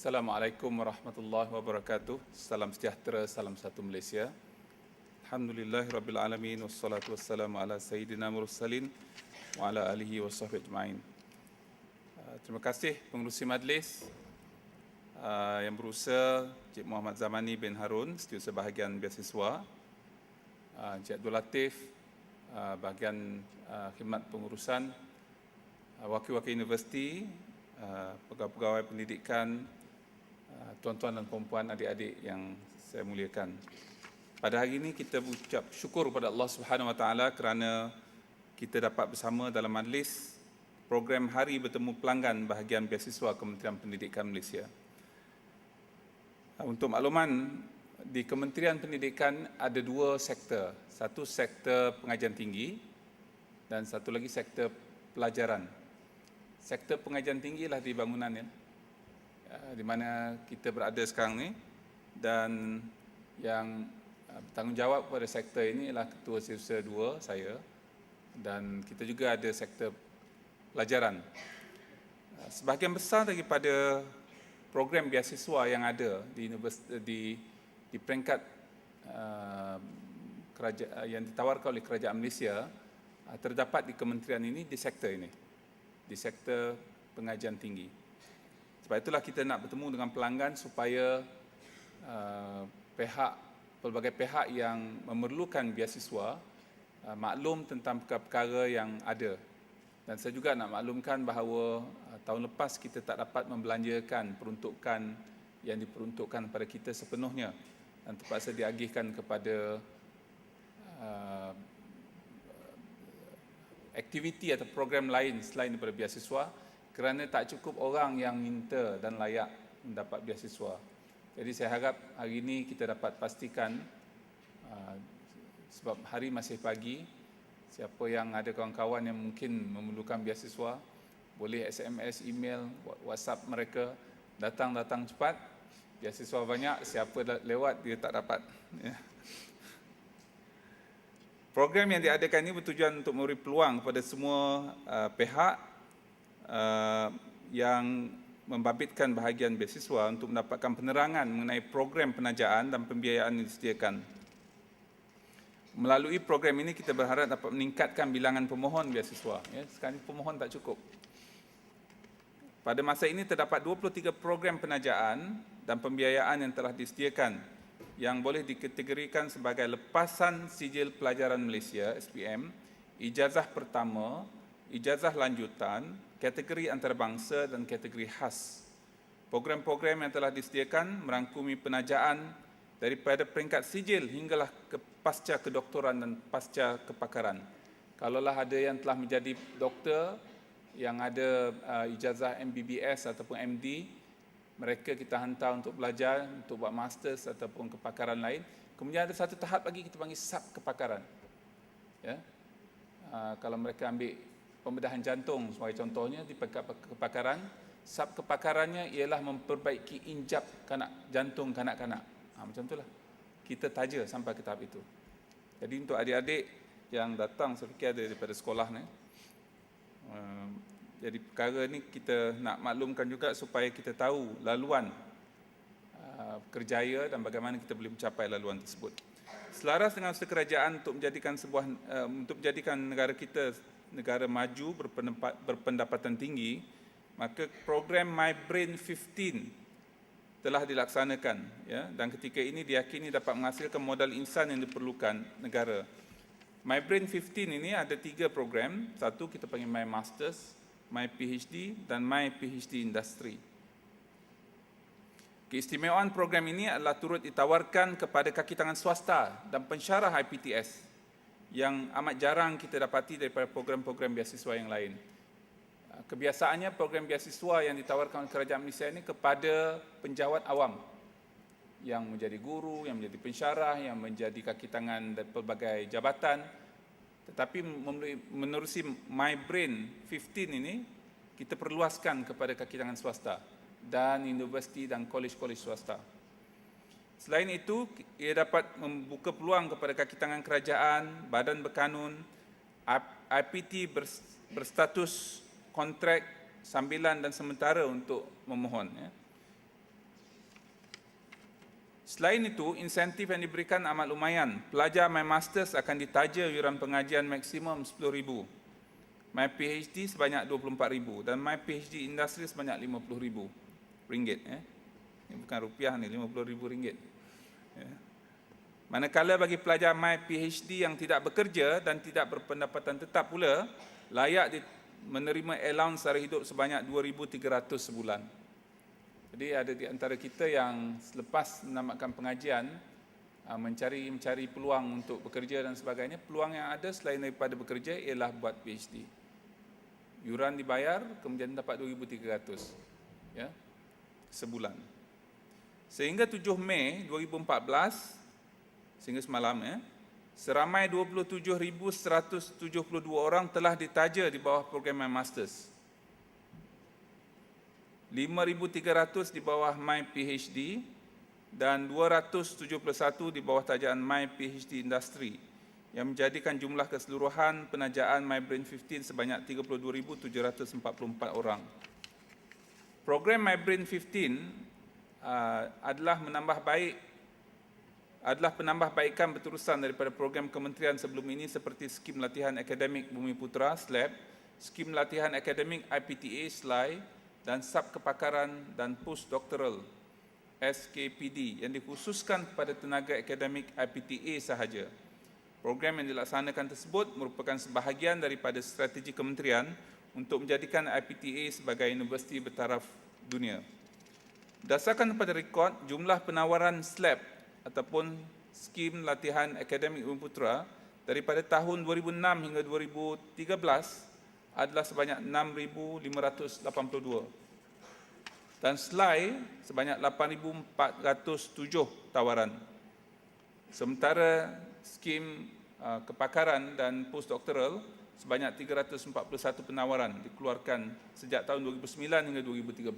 Assalamualaikum warahmatullahi wabarakatuh. Salam sejahtera, salam satu Malaysia. Alhamdulillahirrabbilalamin. Wassalatu wassalamu ala sayyidina mursalin wa ala alihi wa sahbihi ajma'in. Terima kasih pengerusi majlis yang berusaha, Cik Muhammad Zamani bin Harun, Setiausaha Bahagian Beasiswa, Cik Abdul Latif, bahagian khidmat pengurusan, wakil-wakil universiti, pegawai-pegawai pendidikan, tuan-tuan dan puan-puan, adik-adik yang saya muliakan. Pada hari ini kita berucap syukur kepada Allah Subhanahu Wa Taala kerana kita dapat bersama dalam majlis program Hari Bertemu Pelanggan Bahagian Beasiswa Kementerian Pendidikan Malaysia. Untuk makluman, di Kementerian Pendidikan ada dua sektor. Satu sektor pengajian tinggi dan satu lagi sektor pelajaran. Sektor pengajian tinggi lah di bangunan ya, di mana kita berada sekarang ni, dan yang bertanggungjawab pada sektor ini ialah Ketua Setiausaha 2 saya, dan kita juga ada sektor pelajaran. Sebahagian besar daripada program beasiswa yang ada di peringkat yang ditawarkan oleh Kerajaan Malaysia terdapat di kementerian ini, di sektor ini, di sektor pengajian tinggi. Sebab itulah kita nak bertemu dengan pelanggan supaya pelbagai pihak yang memerlukan beasiswa maklum tentang perkara-perkara yang ada. Dan saya juga nak maklumkan bahawa tahun lepas kita tak dapat membelanjakan peruntukan yang diperuntukkan pada kita sepenuhnya, dan terpaksa diagihkan kepada aktiviti atau program lain selain daripada beasiswa, kerana tak cukup orang yang minta dan layak mendapat beasiswa. Jadi saya harap hari ini kita dapat pastikan, sebab hari masih pagi, siapa yang ada kawan-kawan yang mungkin memerlukan beasiswa, boleh SMS, email, WhatsApp mereka, datang cepat. Beasiswa banyak, siapa lewat dia tak dapat. Ya. Program yang diadakan ini bertujuan untuk memberi peluang kepada semua pihak yang membabitkan bahagian beasiswa untuk mendapatkan penerangan mengenai program penajaan dan pembiayaan yang disediakan. Melalui program ini kita berharap dapat meningkatkan bilangan pemohon beasiswa. Ya, sekarang ini pemohon tak cukup. Pada masa ini terdapat 23 program penajaan dan pembiayaan yang telah disediakan yang boleh dikategorikan sebagai lepasan sijil pelajaran Malaysia (SPM), ijazah pertama, ijazah lanjutan, kategori antarabangsa dan kategori khas. Program-program yang telah disediakan merangkumi penajaan daripada peringkat sijil hinggalah ke pasca kedoktoran dan pasca kepakaran. Kalaulah ada yang telah menjadi doktor, yang ada ijazah MBBS ataupun MD, mereka kita hantar untuk belajar, untuk buat masters ataupun kepakaran lain. Kemudian ada satu tahap lagi kita panggil sub kepakaran. Ya. Kalau mereka ambil pembedahan jantung sebagai contohnya di kepakaran, sub kepakarannya ialah memperbaiki injap jantung kanak-kanak. Macam itulah. Kita taja sampai ke tahap itu. Jadi untuk adik-adik yang datang, saya fikir ada daripada sekolah ni. Jadi perkara ni kita nak maklumkan juga supaya kita tahu laluan kerjaya dan bagaimana kita boleh mencapai laluan tersebut. Selaras dengan usaha kerajaan untuk menjadikan negara kita negara maju berpendapatan tinggi, maka program My Brain 15 telah dilaksanakan, ya, dan ketika ini diyakini dapat menghasilkan modal insan yang diperlukan negara. My Brain 15 ini ada 3 program. Satu kita panggil My Masters, My PhD dan My PhD Industry. Keistimewaan program ini adalah turut ditawarkan kepada kaki tangan swasta dan pensyarah IPTS yang amat jarang kita dapati daripada program-program beasiswa yang lain. Kebiasaannya program beasiswa yang ditawarkan oleh Kerajaan Malaysia ini kepada penjawat awam yang menjadi guru, yang menjadi pensyarah, yang menjadi kaki tangan dari pelbagai jabatan. Tetapi menerusi My Brain 15 ini, kita perluaskan kepada kaki tangan swasta dan universiti dan kolej-kolej swasta. Selain itu, ia dapat membuka peluang kepada kaki tangan kerajaan, badan berkanun, IPT berstatus kontrak sambilan dan sementara untuk memohon. Ya. Selain itu, insentif yang diberikan amat lumayan. Pelajar My Masters akan ditaja yuran pengajian maksimum RM10,000. My PhD sebanyak RM24,000 dan My PhD Industri sebanyak RM50,000. Ini bukan rupiah ni, RM50,000. Ya. Manakala bagi pelajar My PhD yang tidak bekerja dan tidak berpendapatan tetap pula, layak menerima allowance sara hidup sebanyak RM2,300 sebulan. Jadi ada di antara kita yang selepas menamatkan pengajian, mencari peluang untuk bekerja dan sebagainya. Peluang yang ada selain daripada bekerja ialah buat PhD. Yuran dibayar, kemudian dapat RM2,300 ya, sebulan. Sehingga 7 Mei 2014, sehingga semalam seramai 27,172 orang telah ditaja di bawah program My Masters. 5,300 di bawah My PhD dan 271 di bawah tajaan My PhD Industry, yang menjadikan jumlah keseluruhan penajaan My Brain 15 sebanyak 32,744 orang. Program My Brain 15 adalah penambahbaikan berterusan daripada program kementerian sebelum ini seperti skim latihan akademik Bumiputra SLAB, skim latihan akademik IPTA SLAI dan sub kepakaran dan postdoctoral SKPD yang dikhususkan kepada tenaga akademik IPTA sahaja. Program yang dilaksanakan tersebut merupakan sebahagian daripada strategi kementerian untuk menjadikan IPTA sebagai universiti bertaraf dunia. Berdasarkan pada rekod, jumlah penawaran SLAB ataupun skim latihan akademik Bumiputra daripada tahun 2006 hingga 2013 adalah sebanyak 6,582 dan SLAI sebanyak 8,407 tawaran. Sementara skim kepakaran dan postdoctoral sebanyak 341 penawaran dikeluarkan sejak tahun 2009 hingga 2013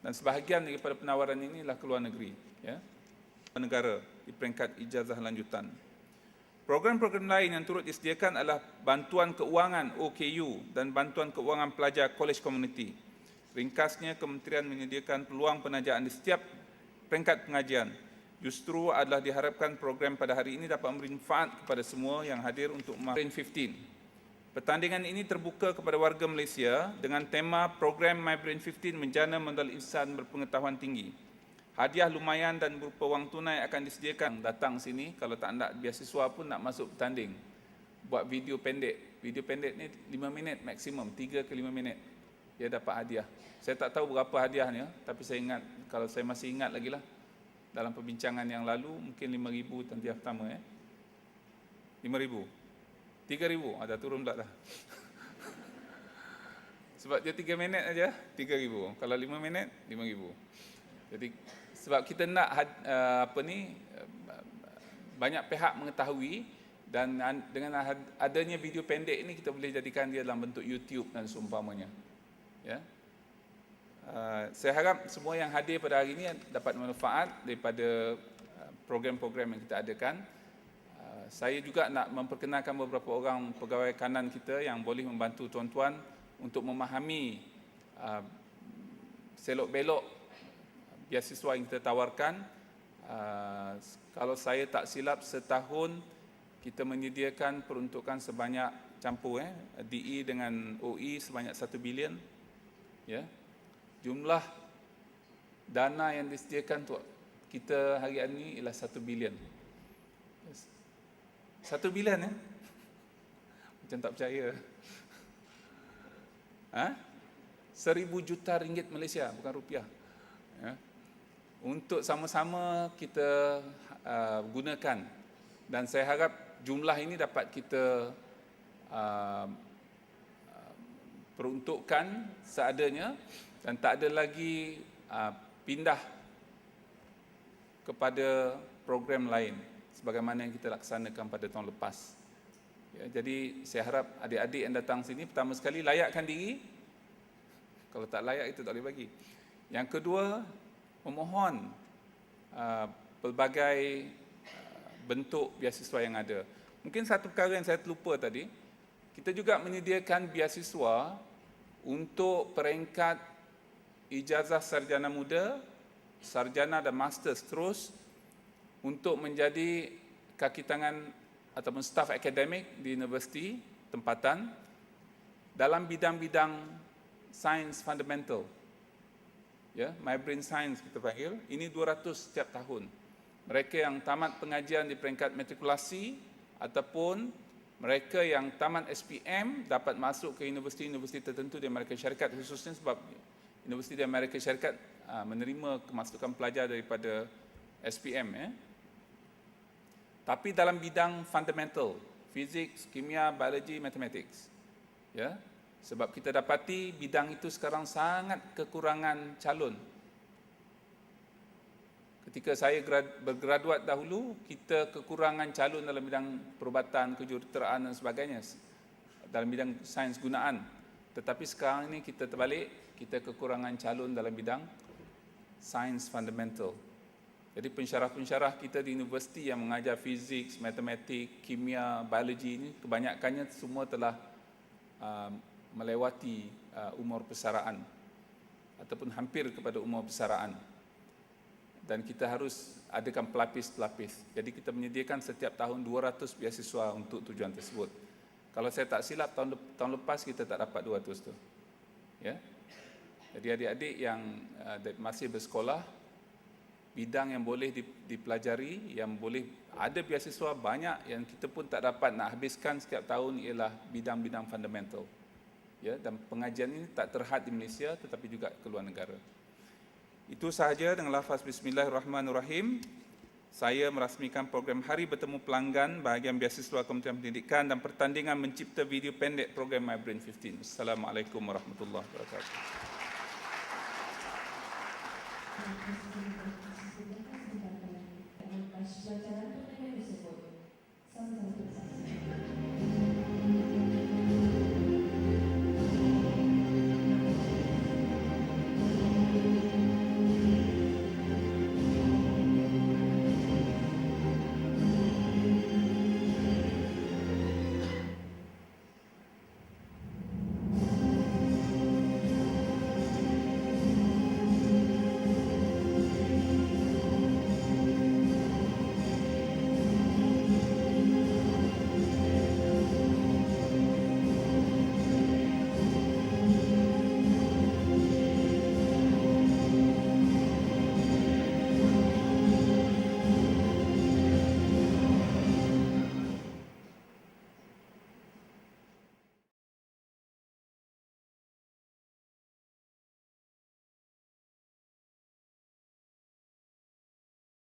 dan sebahagian daripada penawaran ini adalah ke luar negeri ya, negara di peringkat ijazah lanjutan. Program-program lain yang turut disediakan adalah bantuan keuangan OKU dan bantuan keuangan pelajar college community. Ringkasnya, kementerian menyediakan peluang penajaan di setiap peringkat pengajian. Justru adalah diharapkan program pada hari ini dapat memberi manfaat kepada semua yang hadir untuk Brain 15. Pertandingan ini terbuka kepada warga Malaysia dengan tema program My Brain 15 menjana modal insan berpengetahuan tinggi. Hadiah lumayan dan berupa wang tunai akan disediakan. Datang sini, kalau tak nak beasiswa pun nak masuk bertanding. Buat video pendek. Video pendek ni 5 minit maksimum, 3 ke 5 minit. Dia dapat hadiah. Saya tak tahu berapa hadiahnya, tapi saya ingat, kalau saya masih ingat lagi lah, dalam perbincangan yang lalu, mungkin RM5,000 hadiah pertama. RM5,000. RM3,000, dah turun pula dah. Sebab dia 3 minit aja, RM3,000. Kalau 5 minit, RM5,000. Jadi, sebab kita nak banyak pihak mengetahui dan dengan adanya video pendek ini kita boleh jadikan dia dalam bentuk YouTube dan seumpamanya. Ya. Saya harap semua yang hadir pada hari ini dapat manfaat daripada program-program yang kita adakan. Saya juga nak memperkenalkan beberapa orang pegawai kanan kita yang boleh membantu tuan-tuan untuk memahami selok-belok beasiswa yang kita tawarkan. Kalau saya tak silap, setahun kita menyediakan peruntukan sebanyak campur DE dengan OE sebanyak 1 bilion. Ya. Jumlah dana yang disediakan untuk kita hari ini ialah 1 bilion. 1 bilion Macam tak percaya. 1,000 juta ringgit Malaysia, bukan rupiah. Ya. Untuk sama-sama kita gunakan, dan saya harap jumlah ini dapat kita peruntukkan seadanya dan tak ada lagi pindah kepada program lain sebagaimana yang kita laksanakan pada tahun lepas. Ya, jadi saya harap adik-adik yang datang sini pertama sekali layakkan diri. Kalau tak layak itu tak boleh bagi. Yang kedua, memohon pelbagai bentuk beasiswa yang ada. Mungkin satu perkara yang saya terlupa tadi, kita juga menyediakan beasiswa untuk peringkat ijazah sarjana muda, sarjana dan master terus untuk menjadi kaki tangan ataupun staf akademik di universiti tempatan dalam bidang-bidang sains fundamental. Ya, My Brain Science kita panggil. Ini 200 setiap tahun. Mereka yang tamat pengajian di peringkat matrikulasi ataupun mereka yang tamat SPM dapat masuk ke universiti-universiti tertentu di Amerika Syarikat, khususnya sebab universiti di Amerika Syarikat menerima kemasukan pelajar daripada SPM. Tapi dalam bidang fundamental, fizik, kimia, biologi, mathematics. Ya, sebab kita dapati bidang itu sekarang sangat kekurangan calon. Ketika saya bergraduat dahulu, kita kekurangan calon dalam bidang perubatan, kejuruteraan dan sebagainya, dalam bidang sains gunaan. Tetapi sekarang ini kita terbalik, kita kekurangan calon dalam bidang sains fundamental. Jadi pensyarah-pensyarah kita di universiti yang mengajar fizik, matematik, kimia, biologi ini kebanyakannya semua telah melewati umur persaraan ataupun hampir kepada umur persaraan, dan kita harus adakan pelapis-pelapis. Jadi kita menyediakan setiap tahun 200 beasiswa untuk tujuan tersebut. Kalau saya tak silap tahun lepas kita tak dapat 200 tu. Ya. Jadi adik-adik yang masih bersekolah, bidang yang boleh dipelajari, yang boleh ada beasiswa banyak yang kita pun tak dapat nak habiskan setiap tahun ialah bidang-bidang fundamental. Ya, dan pengajian ini tak terhad di Malaysia tetapi juga ke luar negara. Itu sahaja dengan lafaz Bismillahirrahmanirrahim. Saya merasmikan program Hari Bertemu Pelanggan bahagian beasiswa Kementerian Pendidikan dan pertandingan mencipta video pendek program My Brain 15. Assalamualaikum warahmatullahi wabarakatuh. Pelajaran pertanyaan tersebut